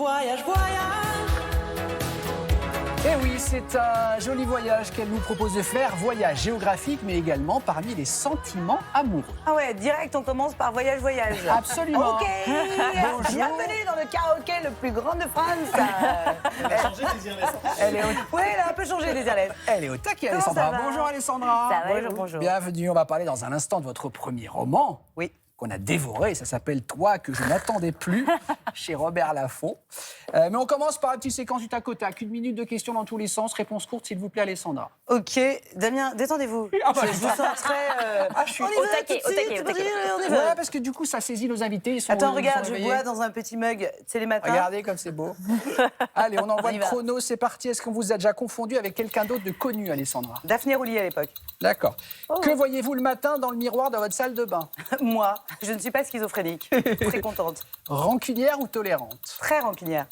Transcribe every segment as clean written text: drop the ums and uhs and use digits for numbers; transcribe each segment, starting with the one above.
Voyage, voyage. Et oui, c'est un joli voyage qu'elle nous propose de faire, voyage géographique, mais également parmi les sentiments amoureux. Ah ouais, direct, on commence par voyage. Absolument. Ok. Bonjour. Bienvenue dans le karaoké le plus grand de France. Elle a changé les yeux, Elle est au, Ouais, elle a un peu changé les dialectes. elle est au taquet, Comment Alessandra. ça va? Bonjour, Alessandra. Ça va, bonjour, bonjour. Bienvenue, on va parler dans un instant de votre premier roman. Oui. Qu'on a dévoré, ça s'appelle Toi que je n'attendais plus, chez Robert Laffont. Mais on commence par la petite séquence du tac au tac. 1 minute de questions dans tous les sens. Réponse courte, s'il vous plaît, Alessandra. Ok, Damien, détendez-vous. Ah bah, je vous sens très... je suis on y au va, taquet, tout de au suite, taquet, au vas-y, taquet. on y Ouais, va. parce que du coup, ça saisit nos invités. Ils sont, Attends, ils regarde, sont je réveillés. bois dans un petit mug, c'est les matins. Regardez comme c'est beau. Allez, on envoie On y le va. chrono, c'est parti. Est-ce qu'on vous a déjà confondu avec quelqu'un d'autre de connu, Alessandra? Daphné Roulier à l'époque. D'accord. Oh. Que voyez-vous le matin dans le miroir de votre salle de bain? Moi, je ne suis pas schizophrénique. Très contente. Rancunière ou tolérante? Très rancunière.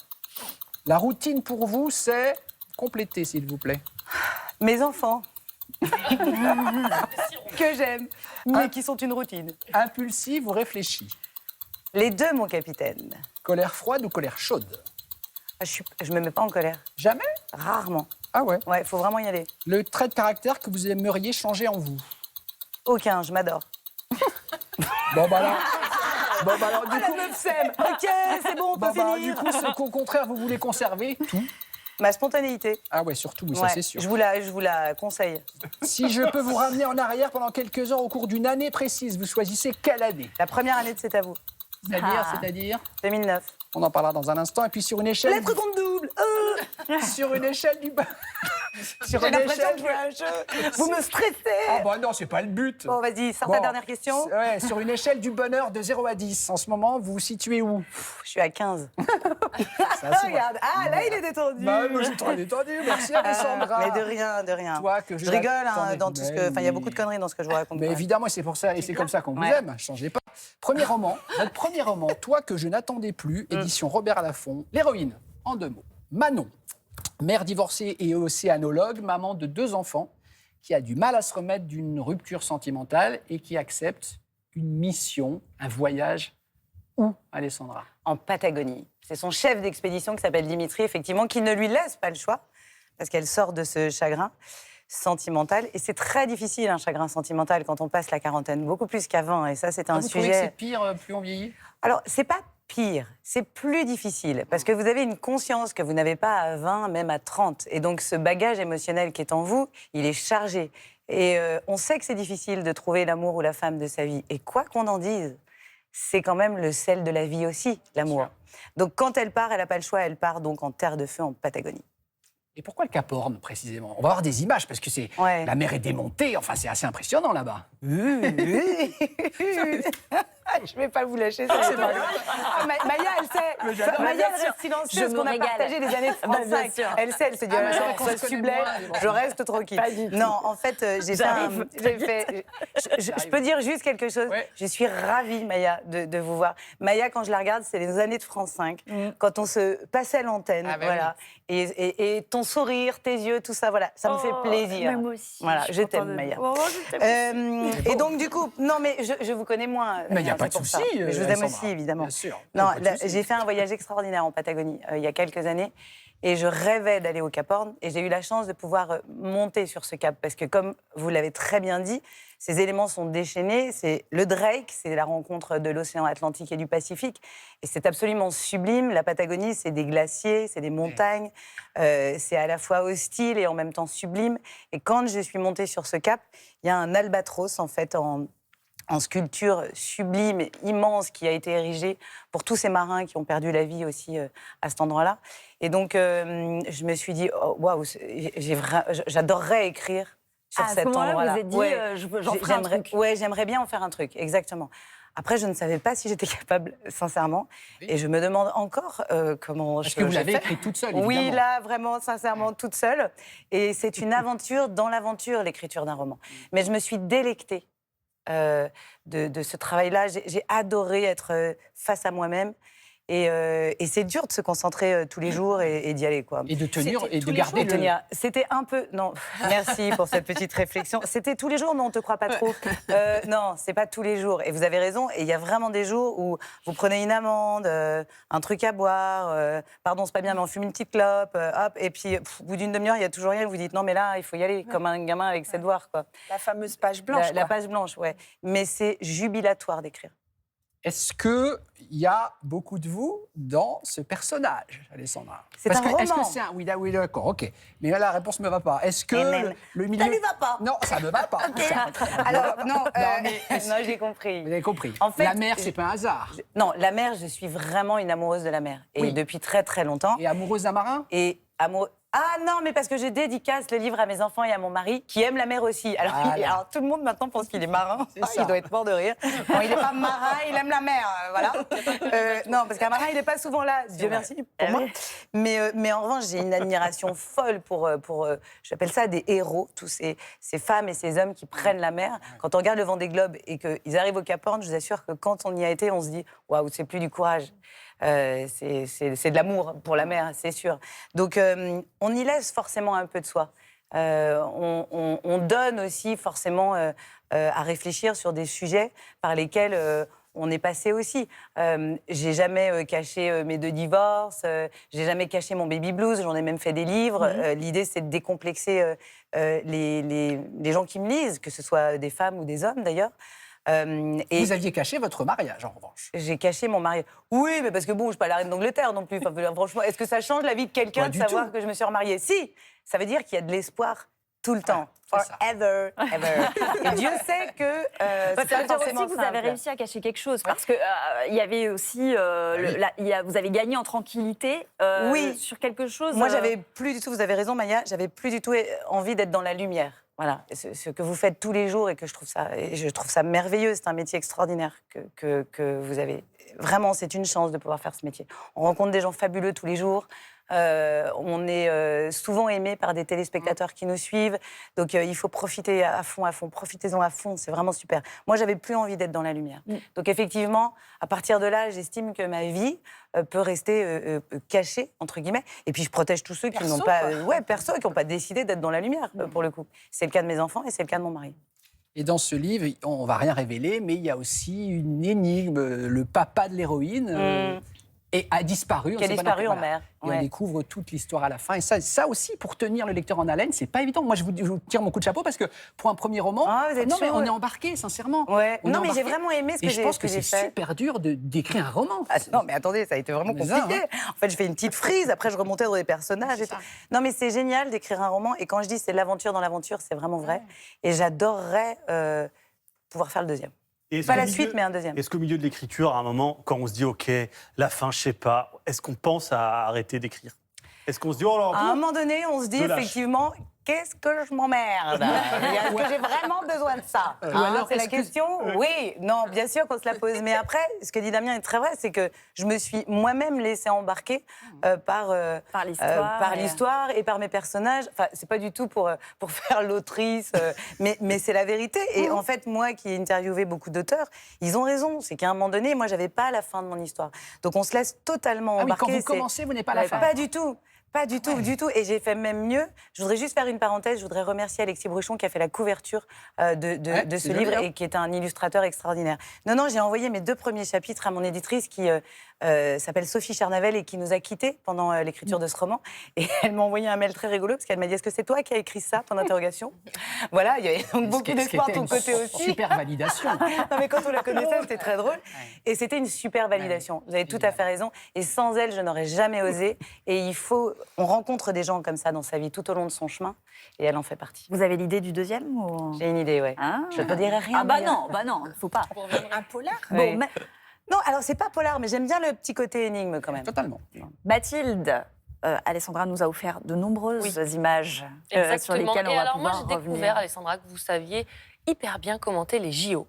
La routine pour vous, c'est compléter, s'il vous plaît. Mes enfants. Que j'aime, mais qui sont une routine. Impulsive ou réfléchie? Les deux, mon capitaine. Colère froide ou colère chaude? Ah, je me mets pas en colère. Jamais? Rarement. Ah ouais. Ouais, faut vraiment y aller. Le trait de caractère que vous aimeriez changer en vous? Aucun, je m'adore. Bon, bah là. Bon, bah alors, du coup. meuf s'aime. Ok, c'est bon, on peut Bon, bah, finir. du coup, c'est qu'au contraire, vous voulez conserver tout. Ma spontanéité. Ah ouais, surtout, oui, ça Ouais, c'est sûr. je vous la conseille. Si je peux vous ramener en arrière pendant quelques heures au cours d'une année précise, vous choisissez quelle année? La première année de C'est à vous. C'est-à-dire 2009. On en parlera dans un instant. Et puis sur une échelle... Lettre compte double. Sur une échelle du... Sur J'ai une l'impression échelle... de jouer à un jeu. Vous me stressez. Ah bah non, c'est pas le but. Bon, vas-y, sors Bon, ta dernière question. Ouais, sur une échelle du bonheur de 0 à 10, en ce moment, vous vous situez où? Je suis à 15. Ça, c'est Regarde, ah là, il est détendu. Bah, moi, je suis trop détendu. Merci, Alessandra. Mais de rien, de rien. Toi, que je rigole hein, l'attendais. dans tout ce que... Enfin, il y a beaucoup de conneries dans ce que je vous raconte. Mais quand même. évidemment, c'est pour ça, et c'est comme ça qu'on vous Ouais. aime. Changez pas. Premier roman, votre premier roman, Toi que je n'attendais plus, édition Robert Laffont. L'héroïne, en 2 mots. Manon, mère divorcée et océanologue, maman de 2 enfants, qui a du mal à se remettre d'une rupture sentimentale et qui accepte une mission, un voyage. Où, Alessandra? En Patagonie. C'est son chef d'expédition qui s'appelle Dimitri, effectivement, qui ne lui laisse pas le choix, parce qu'elle sort de ce chagrin sentimental. Et c'est très difficile, un chagrin sentimental, quand on passe la quarantaine, beaucoup plus qu'avant. Et ça, c'est un Vous trouvez que sujet... c'est pire plus on vieillit? Alors, c'est pas pire, c'est plus difficile, parce que vous avez une conscience que vous n'avez pas à 20, même à 30. Et donc, ce bagage émotionnel qui est en vous, il est chargé. Et on sait que c'est difficile de trouver l'amour ou la femme de sa vie. Et quoi qu'on en dise, c'est quand même le sel de la vie aussi, l'amour. Donc, quand elle part, elle n'a pas le choix, elle part donc en terre de feu, en Patagonie. Et pourquoi le Cap Horn, précisément? On va avoir des images, parce que c'est Ouais. la mer est démontée. Enfin, c'est assez impressionnant, là-bas. Je vais pas vous lâcher, ça. C'est pas grave. Maya, elle sait. j'adore. Maya, Bien elle sûr. reste silencieuse, Je parce qu'on me a régale. partagé les années de Bah, bien 35. sûr. Elle sait, elle se dit, Ah, mais c'est vrai ça qu'on se connaît sublet, moins. je reste tranquille. Pas du tout. Non, en fait, j'ai fait un... Je peux dire juste quelque chose. Ouais. Je suis ravie, Maya, de vous voir. Maya, quand je la regarde, c'est les années de France 5, quand on se passait l'antenne, Ah, bah voilà. Et ton sourire, tes yeux, tout ça, voilà, ça me fait plaisir. Mais moi aussi. Voilà, suis je contente t'aime, de- Maya. Oh, je t'aime. Et donc, du coup, non, mais je vous connais moins. Mais il n'y a Damien, pas c'est de pour ça. souci. Mais je vous aime Alessandra. aussi, évidemment. Bien sûr. Non, Pas de là, souci. j'ai fait un voyage extraordinaire en Patagonie il y a quelques années et je rêvais d'aller au Cap Horn et j'ai eu la chance de pouvoir monter sur ce cap parce que comme vous l'avez très bien dit, ces éléments sont déchaînés. C'est le Drake, c'est la rencontre de l'océan Atlantique et du Pacifique et c'est absolument sublime. La Patagonie, c'est des glaciers, c'est des montagnes, c'est à la fois hostile et en même temps sublime. Et quand je suis montée sur ce cap, il y a un albatros en fait en sculpture sublime et immense qui a été érigée pour tous ces marins qui ont perdu la vie aussi à cet endroit-là. Et donc, je me suis dit, oh, waouh, j'adorerais écrire sur À ce cet moment-là, endroit-là. vous vous êtes dit, Ouais. j'en ferai un truc. Ouais, j'aimerais bien en faire un truc, exactement. Après, je ne savais pas si j'étais capable, sincèrement. Oui. Et je me demande encore comment Parce que vous l'avez écrit toute seule, évidemment. Oui, là, vraiment, sincèrement, toute seule. Et c'est une aventure dans l'aventure, l'écriture d'un roman. Mais je me suis délectée de ce travail-là. J'ai adoré être face à moi-même Et c'est dur de se concentrer tous les jours et d'y aller, quoi. Et de tenir C'était et tous de les garder jours, tenir. C'était un peu... Non, merci pour cette petite réflexion. C'était tous les jours, non, on te croit pas trop. Non, c'est pas tous les jours. Et vous avez raison, et il y a vraiment des jours où vous prenez une amende, un truc à boire, pardon, c'est pas bien, mais on fume une petite clope, hop, et puis au bout d'une demi-heure, il y a toujours rien, vous dites non, mais là, il faut y aller, comme un gamin avec ses devoirs, quoi. La fameuse page blanche. La quoi. page blanche, ouais. Mais c'est jubilatoire d'écrire. Est-ce qu'il y a beaucoup de vous dans ce personnage, Alessandra? C'est un Est-ce que roman. c'est un... Oui, oui, d'accord, ok. Mais là, la réponse ne me va pas. Est-ce que Et même. le milieu... Ça lui va pas. Non, ça ne me va pas. Alors, non, Non, j'ai compris. Vous avez compris. En fait, la mer, c'est pas un hasard. Non, la mer, je suis vraiment une amoureuse de la mer. Et Oui. depuis très, très longtemps. Et amoureuse d'un marin? Et amoureux... Ah non, mais parce que je dédicace le livre à mes enfants et à mon mari, qui aime la mer aussi. Alors, Voilà. alors tout le monde maintenant pense qu'il est marin. C'est ça. Il doit être mort de rire. bon, il n'est pas marin, il aime la mer, voilà. Non, parce qu'un marin, il n'est pas souvent là, Dieu merci, pour moi. Mais en revanche, j'ai une admiration folle pour j'appelle ça des héros, tous ces femmes et ces hommes qui prennent la mer. Quand on regarde le Vendée Globe et qu'ils arrivent au Cap Horn, je vous assure que quand on y a été, on se dit « Waouh, c'est plus du courage ». C'est de l'amour pour la mer, c'est sûr. Donc, on y laisse forcément un peu de soi. On donne aussi forcément à réfléchir sur des sujets par lesquels on est passé aussi. J'ai jamais caché mes 2 divorces, j'ai jamais caché mon baby blues, j'en ai même fait des livres. L'idée, c'est de décomplexer les gens qui me lisent, que ce soit des femmes ou des hommes d'ailleurs. Et vous aviez caché votre mariage, en revanche. J'ai caché mon mariage. Oui, mais parce que bon, je suis pas la reine d'Angleterre non plus. Enfin, franchement, est-ce que ça change la vie de quelqu'un Pas de du savoir tout. que je me suis remariée? Si, ça veut dire qu'il y a de l'espoir tout le temps. c'est ça. Forever, ever. Et Dieu sait que c'est Ça pas veut dire aussi forcément que vous avez simple. réussi à cacher quelque chose, parce que il y avait aussi, vous avez gagné en tranquillité Oui. sur quelque chose. Moi, j'avais plus du tout, vous avez raison Maya, j'avais plus du tout envie d'être dans la lumière. Voilà, ce que vous faites tous les jours et je trouve ça merveilleux. C'est un métier extraordinaire que vous avez. Vraiment, c'est une chance de pouvoir faire ce métier. On rencontre des gens fabuleux tous les jours. On est souvent aimé par des téléspectateurs qui nous suivent. Donc, il faut profiter à fond. Profitez-en à fond, c'est vraiment super. Moi, j'avais plus envie d'être dans la lumière. Donc, effectivement, à partir de là, j'estime que ma vie peut rester cachée, entre guillemets. Et puis, je protège tous ceux qui n'ont pas... perso, qui n'ont pas décidé d'être dans la lumière, pour le coup. C'est le cas de mes enfants et c'est le cas de mon mari. Et dans ce livre, on ne va rien révéler, mais il y a aussi une énigme. Le papa de l'héroïne a disparu. Qui a disparu en mer. Et on découvre toute l'histoire à la fin. Et ça aussi, pour tenir le lecteur en haleine, c'est pas évident. Moi, je vous tire mon coup de chapeau parce que pour un premier roman, vous êtes non, mais chaud, on est embarqué, sincèrement. Ouais. On est Non, mais j'ai embarqué. vraiment aimé ce Et que je j'ai pense que c'est fait. super dur d'écrire un roman. Ah, non, mais attendez, ça a été vraiment Mais ça, compliqué. En fait, je fais une petite frise, après je remontais dans des personnages. C'est Et tout. ça. Non, mais c'est génial d'écrire un roman. Et quand je dis c'est l'aventure dans l'aventure, c'est vraiment vrai. Et j'adorerais pouvoir faire le deuxième. Et est-ce Pas qu'au la milieu- suite, mais un deuxième. Est-ce qu'au milieu de l'écriture, à un moment, quand on se dit, OK, la fin, je sais pas, est-ce qu'on pense à arrêter d'écrire? Est-ce qu'on se dit, oh là, À un moment donné, on se dit Je lâche. effectivement, qu'est-ce que je m'emmerde? Est-ce que j'ai vraiment besoin de ça? Ou alors, C'est la est-ce que- question. Oui, non, bien sûr qu'on se la pose. Mais après, ce que dit Damien est très vrai, c'est que je me suis moi-même laissée embarquer par l'histoire et par mes personnages. Enfin, c'est pas du tout pour faire l'autrice, mais c'est la vérité. Et en fait, moi qui ai interviewé beaucoup d'auteurs, ils ont raison. C'est qu'à un moment donné, moi, j'avais pas la fin de mon histoire. Donc on se laisse totalement Ah oui, embarquer. quand vous C'est- commencez, vous n'avez pas la fin. Pas du tout. Pas du tout, du tout. Et j'ai fait même mieux. Je voudrais juste faire une parenthèse. Je voudrais remercier Alexis Bruchon qui a fait la couverture de c'est ce joli, livre hein. et qui est un illustrateur extraordinaire. Non, j'ai envoyé mes 2 premiers chapitres à mon éditrice qui s'appelle Sophie Charnavel et qui nous a quittés pendant l'écriture de ce roman. Et elle m'a envoyé un mail très rigolo parce qu'elle m'a dit « Est-ce que c'est toi qui as écrit ça ?» point d'interrogation. Voilà, il y avait donc beaucoup d'espoir de ton côté aussi. Super validation. Non, mais quand on la connaissait, c'était très drôle. Et c'était une super validation. Vous avez tout à fait raison. Et sans elle, je n'aurais jamais osé. Et on rencontre des gens comme ça dans sa vie tout au long de son chemin. Et elle en fait partie. Vous avez l'idée du deuxième ou... J'ai une idée, ouais. Ah. Je ne te dirai rien. Ah bah Maya. non, faut pas. Un polar. Oui. Bon, Non, alors c'est pas polar, mais j'aime bien le petit côté énigme quand même. Totalement. Mathilde, Alessandra nous a offert de nombreuses images sur Exactement. lesquelles on Et va alors moi, pouvoir j'ai revenir. découvert, Alessandra, que vous saviez hyper bien commenter les JO.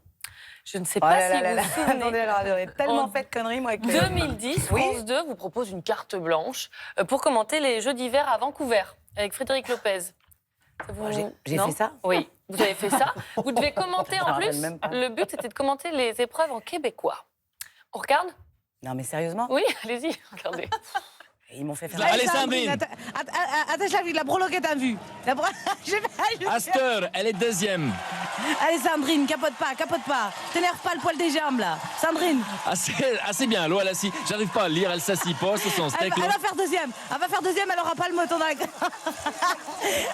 Je ne sais Oh pas là si là vous là vous là. souvenez. Attendez, alors, j'aurais tellement En fait de conneries, moi. Avec 2010, Oui. France 2 vous propose une carte blanche pour commenter les Jeux d'hiver à Vancouver avec Frédéric Lopez. Ça vous- J'ai non fait ça. Oui, vous avez fait ça. Vous devez commenter Je me en rappelle plus. même pas. Le but, c'était de commenter les épreuves en québécois. On regarde? Non, mais sérieusement, Oui, allez-y, regardez. ils m'ont fait faire... Allez, Sandrine. Attache la breloque est en vue. Astor, elle est deuxième. Allez, Sandrine, capote pas. T'énerve pas le poil des jambes, là. Sandrine, Assez bien, l'eau, elle assis. J'arrive pas à lire, elle s'assit pas, c'est son elle steak. va faire deuxième. Elle aura pas le mot, ton ac. Elle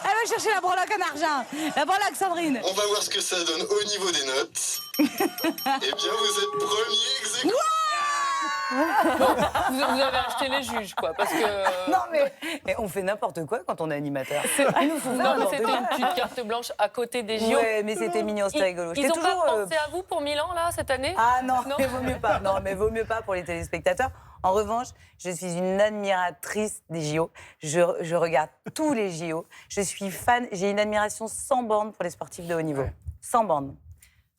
va chercher la breloque en argent. La breloque, Sandrine. On va voir ce que ça donne au niveau des notes. Eh bien, vous êtes premier ex aequo. Vous avez acheté les juges, quoi, parce que... Non, mais on fait n'importe quoi quand on est animateur. Ils nous font Non, mais n'importe c'était quoi. une petite carte blanche à côté des JO. Ouais, mais c'était mignon, c'était rigolo. Ils J'étais n'ont pas toujours, pensé à vous pour Milan, là, cette année? Ah non, Non. mais vaut mieux pas. Non, mais vaut mieux pas pour les téléspectateurs. En revanche, je suis une admiratrice des JO. Je regarde tous les JO. Je suis fan. J'ai une admiration sans borne pour les sportifs de haut niveau. Sans borne.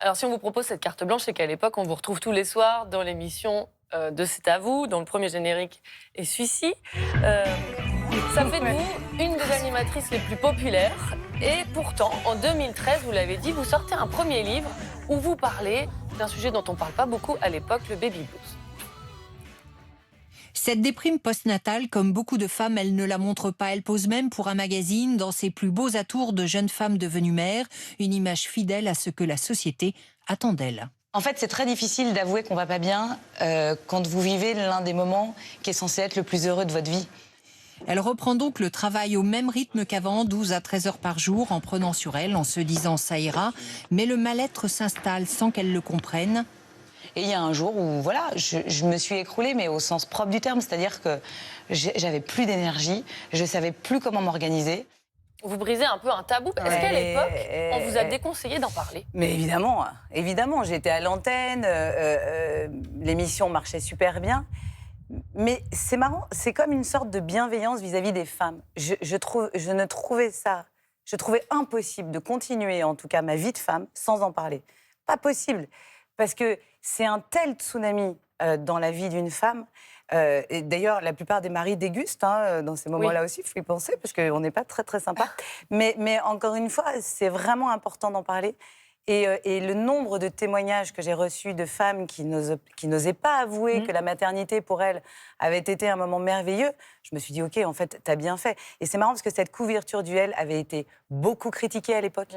Alors, si on vous propose cette carte blanche, c'est qu'à l'époque, on vous retrouve tous les soirs dans l'émission de C'est à vous, dont le premier générique est celui-ci. Ça fait de vous une des animatrices les plus populaires. Et pourtant, en 2013, vous l'avez dit, vous sortez un premier livre où vous parlez d'un sujet dont on ne parle pas beaucoup à l'époque, le baby blues. Cette déprime postnatale, comme beaucoup de femmes, elle ne la montre pas. Elle pose même pour un magazine, dans ses plus beaux atours de jeune femme devenue mère, une image fidèle à ce que la société attend d'elle. En fait, c'est très difficile d'avouer qu'on va pas bien quand vous vivez l'un des moments qui est censé être le plus heureux de votre vie. Elle reprend donc le travail au même rythme qu'avant, 12 à 13 heures par jour, en prenant sur elle, en se disant « ça ira ». Mais le mal-être s'installe sans qu'elle le comprenne. Et il y a un jour où, voilà, je me suis écroulée, mais au sens propre du terme, c'est-à-dire que j'avais plus d'énergie, je savais plus comment m'organiser. Vous brisez un peu un tabou. Est-ce qu'à l'époque, on vous a déconseillé d'en parler? Mais évidemment, j'étais à l'antenne, l'émission marchait super bien. Mais c'est marrant, c'est comme une sorte de bienveillance vis-à-vis des femmes. Je trouvais impossible de continuer, en tout cas, ma vie de femme sans en parler. Pas possible. Parce que c'est un tel tsunami dans la vie d'une femme. Et d'ailleurs, la plupart des maris dégustent dans ces moments-là aussi, il faut y penser, parce qu'on n'est pas très, très sympa. Mais encore une fois, c'est vraiment important d'en parler. Et le nombre de témoignages que j'ai reçus de femmes qui n'osaient pas avouer que la maternité, pour elles, avait été un moment merveilleux, je me suis dit, OK, en fait, t'as bien fait. Et c'est marrant parce que cette couverture du L avait été beaucoup critiquée à l'époque.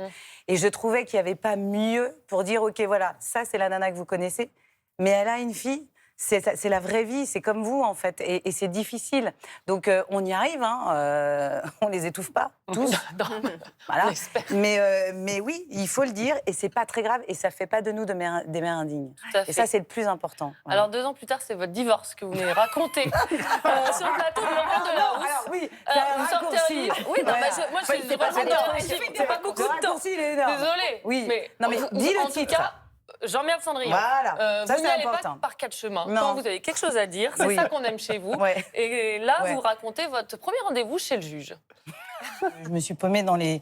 Et je trouvais qu'il n'y avait pas mieux pour dire, OK, voilà, ça, c'est la nana que vous connaissez, mais elle a une fille. C'est la vraie vie, c'est comme vous, en fait, et c'est difficile. Donc, on y arrive, on les étouffe pas, tous. Voilà. Mais oui, il faut le dire, et c'est pas très grave, et ça fait pas de nous des mères indignes. Et ça, c'est le plus important. Voilà. Alors, 2 ans plus tard, c'est votre divorce que vous venez raconter sur le plateau de Laurent Delahousse. Alors, oui, vous sortez un livre. Oui, non, moi, je suis pas beaucoup de temps. Désolée. Oui, mais non, mais dis le titre. En tout cas, Jean-Michel Cendrillon, voilà. Ça, vous c'est n'allez important. pas par 4 chemins. Non. Quand vous avez quelque chose à dire, c'est ça qu'on aime chez vous. Ouais. Et là, Ouais. vous racontez votre premier rendez-vous chez le juge. Je me suis paumée dans les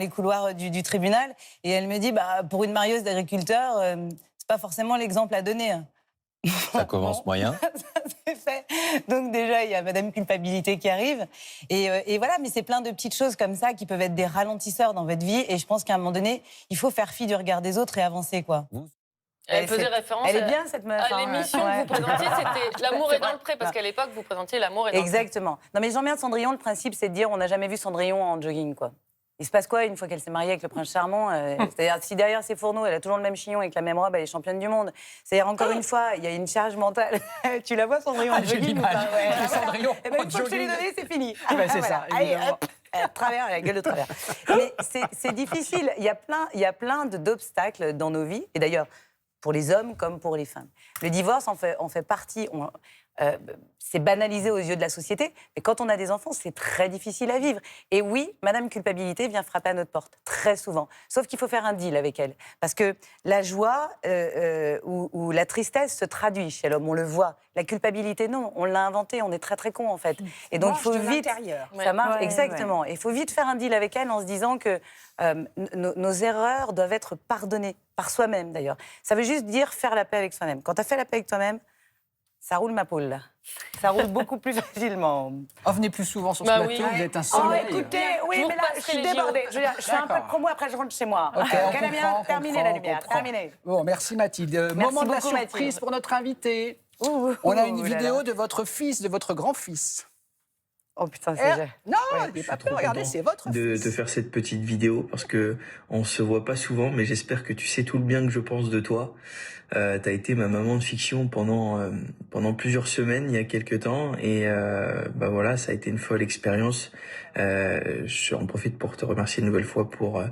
couloirs du tribunal et elle me dit, pour une marieuse d'agriculteur, c'est pas forcément l'exemple à donner. Ça commence moyen. Ça c'est fait. Donc déjà, il y a Madame Culpabilité qui arrive. Et voilà, mais c'est plein de petites choses comme ça qui peuvent être des ralentisseurs dans votre vie. Et je pense qu'à un moment donné, il faut faire fi du regard des autres et avancer, quoi. Elle faisait référence Elle est bien, cette meuf. à l'émission que vous présentiez, c'était L'amour est dans le pré, parce qu'à l'époque, vous présentiez L'amour est dans le pré. Exactement. Non, mais Jean-Michel Cendrillon, le principe, c'est de dire on n'a jamais vu Cendrillon en jogging, quoi. Il se passe quoi une fois qu'elle s'est mariée avec le prince charmant C'est-à-dire, si derrière ses fourneaux, elle a toujours le même chignon avec la même robe, elle est championne du monde. C'est-à-dire, encore une fois, il y a une charge mentale. Tu la vois, Cendrillon, en jogging ou pas? Ouais, Cendrillon Eh ben, en une fois que je te l'ai jogging. donné, c'est fini. C'est ça, Allez, évidemment. hop, travers, la gueule de travers. Mais c'est difficile. Il y a plein d'obstacles dans nos vies. Et d'ailleurs, pour les hommes comme pour les femmes. Le divorce en fait partie. C'est banalisé aux yeux de la société, mais quand on a des enfants, c'est très difficile à vivre. Et oui, Madame Culpabilité vient frapper à notre porte, très souvent. Sauf qu'il faut faire un deal avec elle. Parce que la joie ou la tristesse se traduit chez l'homme, on le voit. La culpabilité, non, on l'a inventée, on est très très con en fait. Et donc il faut vite... Ça marche, exactement. Il faut vite faire un deal avec elle en se disant que nos erreurs doivent être pardonnées, par soi-même d'ailleurs. Ça veut juste dire faire la paix avec soi-même. Quand tu as fait la paix avec toi-même, ça roule ma poule, là. Ça roule beaucoup plus facilement. Venez plus souvent sur ce Bah plateau, oui. vous êtes un Oh, soleil. écoutez, oui, Vous mais là, je repasserez suis les JO. débordée. Je veux dire, je fais un peu de D'accord. promo, après je rentre chez moi. Ok, on Canadien, comprend, terminé on la lumière, comprend. terminé. Bon, merci Mathilde. Merci Moment de la beaucoup, surprise Mathilde. pour notre invité. On a une vidéo de votre fils, de votre grand-fils. Oh putain, Eh, c'est... non, n'ayez pas peur, regardez, c'est votre de fils. faire cette petite vidéo parce que on se voit pas souvent, mais j'espère que tu sais tout le bien que je pense de toi. T'as été ma maman de fiction pendant plusieurs semaines il y a quelques temps et bah voilà, ça a été une folle expérience. J'en profite pour te remercier une nouvelle fois pour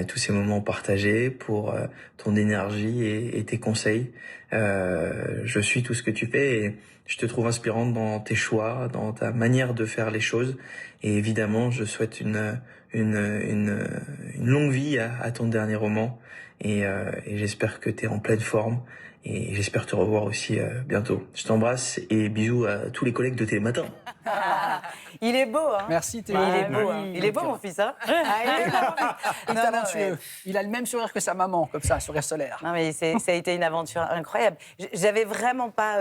tous ces moments partagés, pour ton énergie et tes conseils. Je suis tout ce que tu fais et je te trouve inspirante dans tes choix, dans ta manière de faire les choses. Et évidemment, je souhaite une longue vie à ton dernier roman. Et j'espère que tu es en pleine forme. Et j'espère te revoir aussi bientôt. Je t'embrasse et bisous à tous les collègues de Télématin. Il est beau, hein. Merci Théo. Il est beau, hein. Il est beau, mon fils, hein. Il est talentueux. Il a le même sourire que sa maman, comme ça, un sourire solaire. Non, mais ça a été une aventure incroyable. J'avais vraiment pas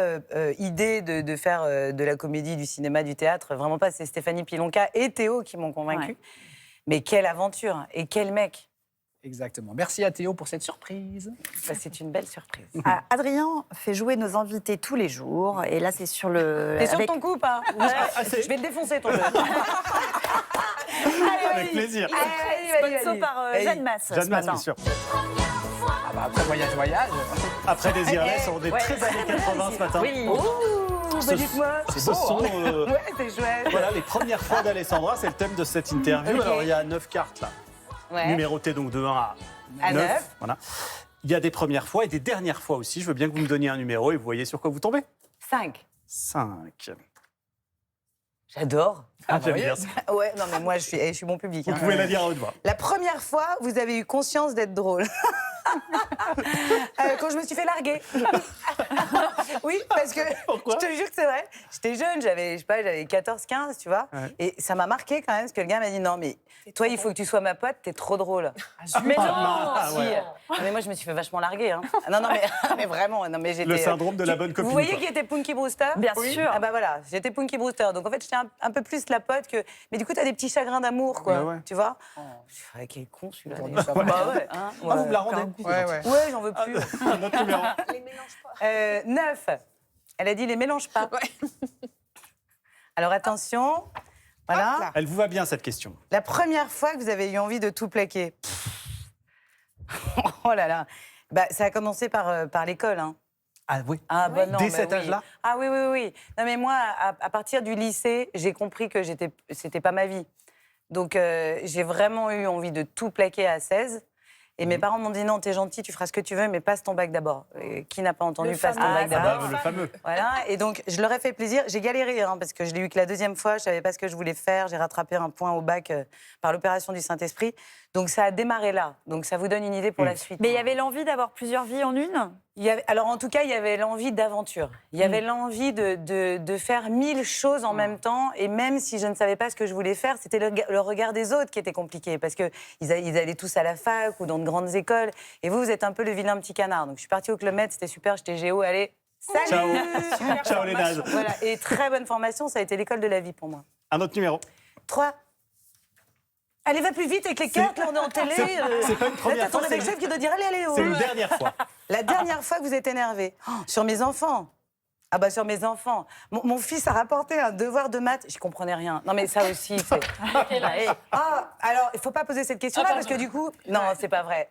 idée de faire de la comédie, du cinéma, du théâtre. Vraiment pas. C'est Stéphanie Pilonka et Théo qui m'ont convaincue. Ouais. Mais quelle aventure et quel mec. Exactement. Merci à Théo pour cette surprise. Bah, c'est une belle surprise. Ah, Adrien fait jouer nos invités tous les jours. Et là, c'est sur le. T'es sur avec- ton coup ou pas? Je vais le défoncer, ton jeu. Avec plaisir. Sponsor par Jeanne Masse. Jeanne ce Masse, matin. bien sûr. Ah bah, après voyage. Après Désirless, on est très années 80 ce matin. Oui. Ce- dites-moi. Ce sont Ouais, c'est chouette. voilà, les premières fois d'Alessandra, c'est le thème de cette interview. Ok. Alors, il y a 9 cartes là, Ouais. numérotées donc de 1 à À 9. 9. Voilà. Il y a des premières fois et des dernières fois aussi. Je veux bien que vous me donniez un numéro et vous voyez sur quoi vous tombez. 5. 5. J'adore. J'aime bien ça. Ouais, non, mais moi, je suis bon public. Vous hein. pouvez la dire à haute voix. La première fois, vous avez eu conscience d'être drôle. Quand je me suis fait larguer. Oui, parce que Pourquoi je te jure que c'est vrai. J'étais jeune, j'avais 14-15, tu vois. Ouais. Et ça m'a marqué quand même, parce que le gars m'a dit non, mais toi, il faut que tu sois ma pote, t'es trop drôle. Mais non. Ah, Si. ouais. Non, mais moi, je me suis fait vachement larguer. Hein. Non, mais, mais vraiment. Non, mais j'étais, Le syndrome de la bonne copine. Vous voyez quoi. qui était Punky Brewster? Bien Oui. sûr. Ah bah voilà, j'étais Punky Brewster. Donc en fait, j'étais un peu plus la pote que... Mais du coup, t'as des petits chagrins d'amour, quoi. Bah ouais. Tu vois? Ouais, quel con, celui-là. Aujourd'hui, ça va. Bah ouais. Hein, Ah, vous me la rendez. Ouais, ouais. Ouais, j'en veux plus. Un autre numéro. 9. Elle a dit les mélange pas. Alors attention. Voilà. Elle vous va bien cette question. La première fois que vous avez eu envie de tout plaquer. Oh là là. Bah, ça a commencé par l'école. Hein. Ah oui. Ah, bah non, Dès bah cet oui. âge-là. Ah oui, oui, oui. Non, mais moi, à partir du lycée, j'ai compris que c'était pas ma vie. Donc, j'ai vraiment eu envie de tout plaquer à 16. Et mes parents m'ont dit non, t'es gentil, tu feras ce que tu veux, mais passe ton bac d'abord. Et qui n'a pas entendu passe ton bac d'abord? Le fameux. Voilà, et donc je leur ai fait plaisir. J'ai galéré, hein, parce que je l'ai eu que la deuxième fois, je savais pas ce que je voulais faire. J'ai rattrapé un point au bac par l'opération du Saint-Esprit. Donc ça a démarré là. Donc ça vous donne une idée pour la suite. Mais il y avait l'envie d'avoir plusieurs vies en une. Alors en tout cas, il y avait l'envie d'aventure. Il y avait l'envie de faire 1000 choses en même temps. Et même si je ne savais pas ce que je voulais faire, c'était le regard des autres qui était compliqué. Parce qu'ils allaient tous à la fac ou dans de grandes écoles. Et vous êtes un peu le vilain petit canard. Donc je suis partie au Club Med, c'était super, j'étais géo, allez, salut. Ciao. Ciao les nazes. Voilà, et très bonne formation, ça a été l'école de la vie pour moi. Un autre numéro. 3. Allez, va plus vite avec les cartes, là on est en télé. C'est pas une première là, t'as ton fois, rédacteur qui doit dire allez, allez, oh. C'est une dernière fois. La dernière fois que vous êtes énervé. Oh, sur mes enfants. Ah bah sur mes enfants. Mon fils a rapporté un devoir de maths, je comprenais rien. Non mais ça aussi, c'est... Ah, alors, il faut pas poser cette question-là, parce que du coup... Non, c'est pas vrai.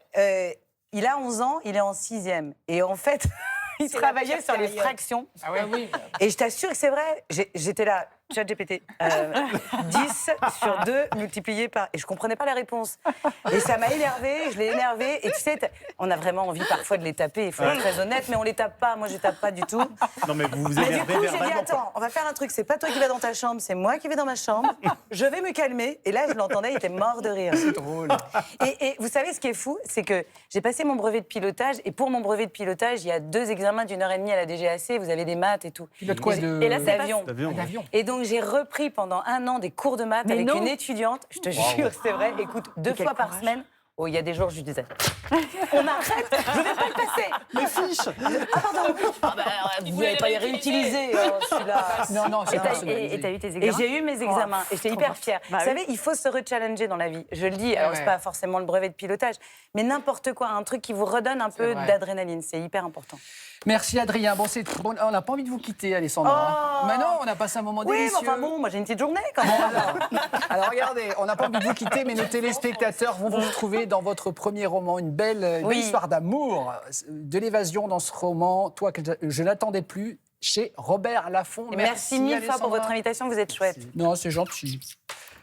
Il a 11 ans, il est en 6e. Et en fait, il travaillait sur les fractions. Ah ouais, oui. Et je t'assure que c'est vrai. J'étais là, ChatGPT, 10 sur 2 multiplié par... Et je comprenais pas la réponse. Et ça m'a énervée, je l'ai énervé. Et tu sais, on a vraiment envie parfois de les taper, il faut être très honnête, mais on les tape pas. Moi, je les tape pas du tout. Non mais vous vous Mais du énervez coup, j'ai dit, verbalement. attends, on va faire un truc. C'est pas toi qui vas dans ta chambre, c'est moi qui vais dans ma chambre. Je vais me calmer. Et là, je l'entendais, il était mort de rire. C'est drôle. Et vous savez, ce qui est fou, c'est que j'ai passé mon brevet de pilotage. Et pour mon brevet de pilotage, il y a 2 examens d'1h30 à la DGAC. Vous avez des maths et tout. Pilote quoi de... Et là, c'est l'avion. L'avion. L'avion. Et donc, j'ai repris pendant 1 an des cours de maths Mais avec non. une étudiante. Je te jure, c'est vrai. Écoute, 2 quel fois par courage. semaine, Oh, il y a des jours, je lui disais, on arrête, je vais pas le passer. Mais fiche. Ah, pardon. Vous n'allez pas les réutiliser, celui-là. Non, c'est Et personnalisé. t'as eu tes Et examens? j'ai eu mes examens et j'étais hyper fière. Bah Vous oui. savez, il faut se rechallenger dans la vie. Je le dis, alors c'est pas forcément le brevet de pilotage, mais n'importe quoi, un truc qui vous redonne un peu vrai. d'adrénaline, c'est hyper important. Merci Adrien. Bon, on n'a pas envie de vous quitter, Alessandra. Oh. Mais non, on a passé un moment Oui, mais délicieux. enfin bon, moi j'ai une petite journée quand même. Alors regardez, on n'a pas envie de vous quitter, mais nos téléspectateurs vont vous retrouver dans votre premier roman, une belle histoire d'amour, de l'évasion dans ce roman, Toi que je n'attendais plus, chez Robert Laffont. Et merci mille fois pour votre invitation, vous êtes chouette. Non, c'est gentil.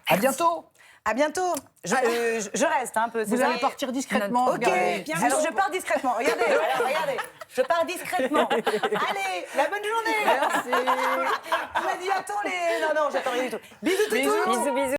À bientôt. À bientôt. Je reste un peu. Vous allez partir discrètement. Ok, regardez. alors je pars discrètement. Regardez, regardez. Je pars discrètement. Allez, la bonne journée. Merci. On m'a dit attends les. Non, j'attends rien du tout. Bisous, tout. Bisous, bisous.